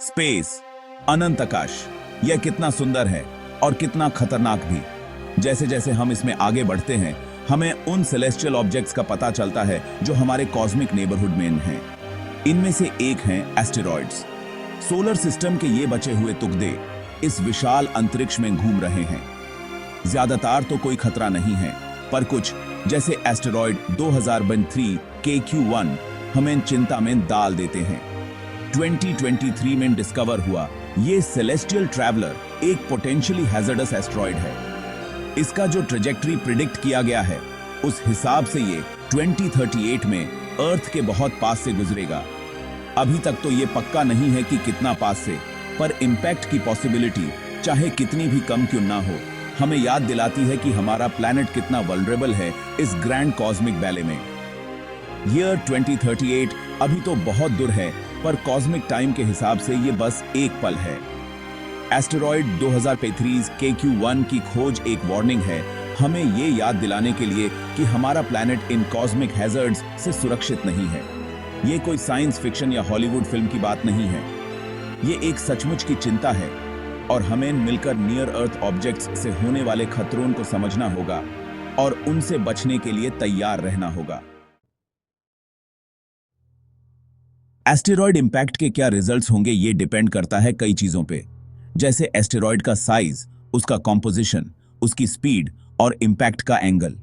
Space, अनंत आकाश, यह कितना सुंदर है और कितना खतरनाक भी। जैसे जैसे हम इसमें आगे बढ़ते हैं, हमें उन सेलेस्टियल ऑब्जेक्ट्स का पता चलता है जो हमारे कॉस्मिक नेबरहुड में हैं। इनमें से एक हैं एस्टेरॉइड्स। सोलर सिस्टम के ये बचे हुए टुकड़े इस विशाल अंतरिक्ष में घूम रहे हैं। ज्यादातर तो कोई खतरा नहीं है, पर कुछ जैसे एस्टेरॉइड 2023 KQ1 हमें चिंता में डाल देते हैं। 2023 में डिस्कवर हुआ ये सेलेस्टियल ट्रैवलर एक पोटेंशियली हैजर्डस एस्टेरॉइड है। इसका जो ट्रेजेक्टरी प्रिडिक्ट किया गया है, उस हिसाब से ये 2038 में अर्थ के बहुत पास से गुजरेगा। अभी तक तो ये पक्का नहीं है कि कितना पास से, पर इम्पैक्ट की पॉसिबिलिटी चाहे कितनी भी कम क्यों ना हो, हमें याद दिलाती है कि हमारा प्लैनेट कितना वल्नरेबल है इस ग्रैंड कॉस्मिक बैले में। ईयर 2038 अभी तो बहुत दूर है, पर कॉस्मिक टाइम के हिसाब से ये बस एक पल है। एस्टेरॉइड 2035 KQ1 की खोज एक वार्निंग है, हमें ये याद दिलाने के लिए कि हमारा प्लैनेट इन कॉस्मिक हैजर्ड्स से सुरक्षित नहीं है। ये कोई साइंस फिक्शन या हॉलीवुड फिल्म की बात नहीं है, ये एक सचमुच की चिंता है और हमें मिलकर नियर अर्थ ऑब्जेक्ट्स से होने वाले खतरों को समझना होगा और उनसे बचने के लिए तैयार रहना होगा। एस्टेरॉइड इंपैक्ट के क्या रिजल्ट्स होंगे, ये डिपेंड करता है कई चीजों पे, जैसे एस्टेरॉइड का साइज, उसका कॉम्पोजिशन, उसकी स्पीड और इंपैक्ट का एंगल।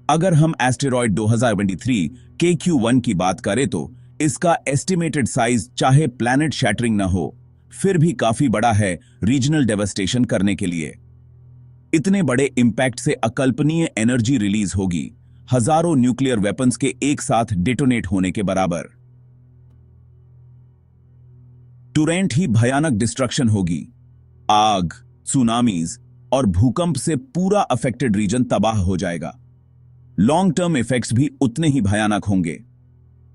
अगर हम एस्टेरॉइड 2023 KQ1 की बात करें तो इसका एस्टिमेटेड साइज चाहे प्लैनेट शैटरिंग ना हो, फिर भी काफी बड़ा है रीजनल डेवस्टेशन करने के लिए। इतने बड़े इंपैक्ट से अकल्पनीय एनर्जी रिलीज होगी, हजारों न्यूक्लियर वेपन्स के एक साथ डिटोनेट होने के बराबर। टुरेंट ही भयानक डिस्ट्रक्शन होगी, आग, सुनामीज और भूकंप से पूरा अफेक्टेड रीजन तबाह हो जाएगा। लॉन्ग टर्म इफेक्ट्स भी उतने ही भयानक होंगे।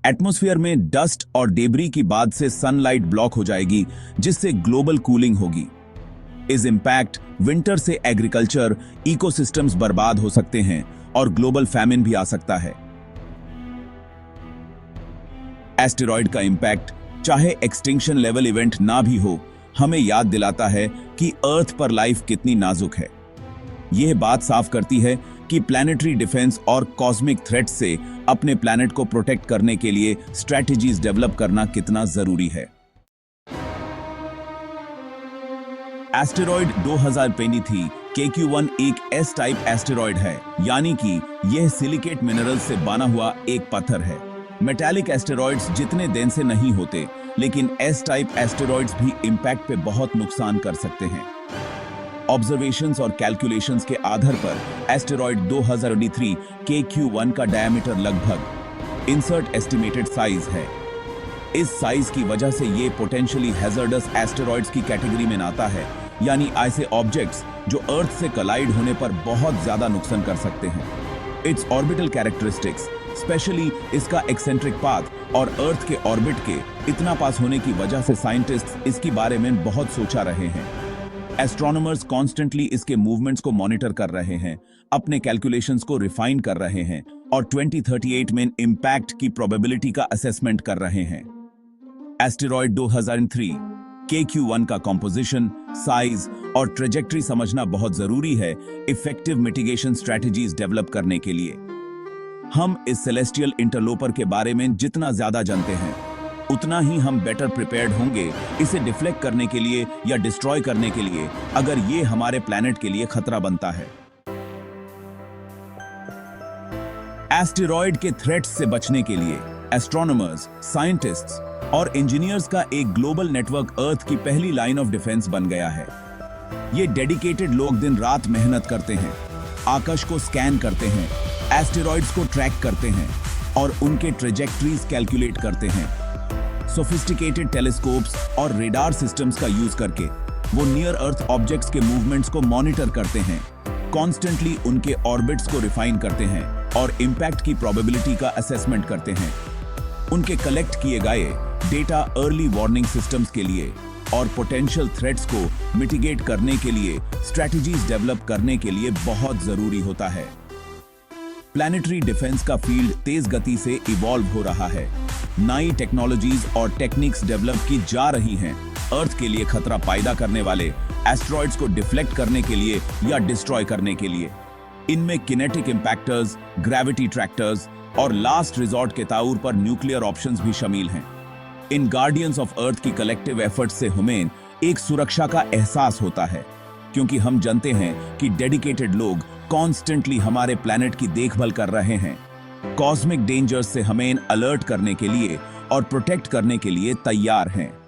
एटमॉस्फेयर में डस्ट और डेब्री की बाद से सनलाइट ब्लॉक हो जाएगी, जिससे ग्लोबल कूलिंग होगी। इस इंपैक्ट विंटर से एग्रीकल्चर, इकोसिस्टम्स बर्बाद हो सकते हैं और ग्लोबल फैमिन भी आ सकता है। एस्टेरॉइड का इंपैक्ट चाहे एक्सटिंक्शन लेवल इवेंट ना भी हो, हमें याद दिलाता है कि अर्थ पर लाइफ कितनी नाजुक है। यह बात साफ करती है कि प्लैनेटरी डिफेंस और कॉस्मिक थ्रेट से अपने प्लैनेट को प्रोटेक्ट करने के लिए स्ट्रैटेजीज डेवलप करना कितना जरूरी है। एस्टेरॉइड 2023 KQ1 एक एस टाइप एस्टेरॉइड है, यानी कि यह सिलिकेट मिनरल से बना हुआ एक पत्थर है। मेटालिक एस्टेरॉइड्स जितने दिन से नहीं होते, लेकिन एस टाइप एस्टेरॉइड्स भी इंपैक्ट पे बहुत नुकसान कर सकते हैं। ऑब्जर्वेशंस और कैलकुलेशंस के आधार पर एस्टेरॉइड 2023 KQ1 का डायमीटर लगभग इंसर्ट एस्टिमेटेड साइज है। इस साइज की वजह से ये पोटेंशियली हैजर्डस एस्टेरॉइड्स की कैटेगरी में आता है, यानी ऐसे ऑब्जेक्ट्स जो अर्थ से कलाइड होने पर बहुत ज्यादा नुकसान कर सकते हैं। इट्स ऑर्बिटल कैरेक्टरिस्टिक्स, स्पेशली इसका एक्सेंट्रिक पाथ और अर्थ के ऑर्बिट के इतना पास होने की वजह से साइंटिस्ट्स इसके बारे में बहुत सोचा रहे हैं। एस्ट्रोनॉमर्स कॉन्स्टेंटली इसके मूवमेंट्स को मॉनिटर कर रहे हैं, अपने कैलकुलेशंस को रिफाइन कर रहे हैं और 2038 में इंपैक्ट की प्रोबेबिलिटी का असेसमेंट कर रहे हैं। एस्टेरॉइड 2003 KQ1 का कॉम्पोजिशन, साइज और ट्रेजेक्टरी समझना बहुत जरूरी है इफेक्टिव मिटिगेशन स्ट्रेटजीज डेवलप करने के लिए। हम इस सेलेस्टियल इंटरलोपर के बारे में जितना ज्यादा जानते हैं, उतना ही हम बेटर प्रिपेयर्ड होंगे इसे डिफ्लेक्ट करने के लिए या डिस्ट्रॉय करने के लिए, अगर ये हमारे प्लैनेट के लिए खतरा बनता है। एस्टेरॉइड के थ्रेट्स से बचने के लिए एस्ट्रोनॉमर्स, साइंटिस्ट्स और इंजीनियर्स का एक ग्लोबल नेटवर्क अर्थ की पहली लाइन ऑफ डिफेंस बन गया है। ये डेडिकेटेड लोग दिन रात मेहनत करते हैं, आकाश को स्कैन करते हैं, एस्टेरॉइड्स को ट्रैक करते हैं और उनके ट्रेजेक्टरीज कैलकुलेट करते हैं। सोफिस्टिकेटेड टेलीस्कोप्स और रेडार सिस्टम्स का यूज करके वो नियर अर्थ ऑब्जेक्ट्स के मूवमेंट्स को मॉनिटर करते हैं, कॉन्स्टेंटली उनके ऑर्बिट्स को रिफाइन करते हैं और इंपैक्ट की प्रोबेबिलिटी का असेसमेंट करते हैं। उनके कलेक्ट किए गए डेटा अर्ली वार्निंग सिस्टम्स के लिए और पोटेंशियल थ्रेट्स को मिटिगेट करने के लिए स्ट्रैटेजीज डेवलप करने के लिए बहुत जरूरी होता है। प्लैनेटरी डिफेंस का फील्ड तेज गति से इवॉल्व हो रहा है। नई टेक्नोलॉजीज और टेक्निक्स डेवलप की जा रही हैं अर्थ के लिए खतरा पैदा करने वाले एस्ट्रॉइड्स को डिफ्लेक्ट करने के लिए या डिस्ट्रॉय करने के लिए। इनमें किनेटिक इंपैक्टर्स, ग्रेविटी ट्रैक्टर्स और लास्ट रिजॉर्ट के तौर पर न्यूक्लियर ऑप्शंस भी शामिल हैं। इन गार्डियंस ऑफ अर्थ की कलेक्टिव एफर्ट से हमें एक सुरक्षा का एहसास होता है, क्योंकि हम जानते हैं कि डेडिकेटेड लोग कॉन्स्टेंटली हमारे प्लैनेट की देखभाल कर रहे हैं, कॉस्मिक डेंजर्स से हमें अलर्ट करने के लिए और प्रोटेक्ट करने के लिए तैयार हैं।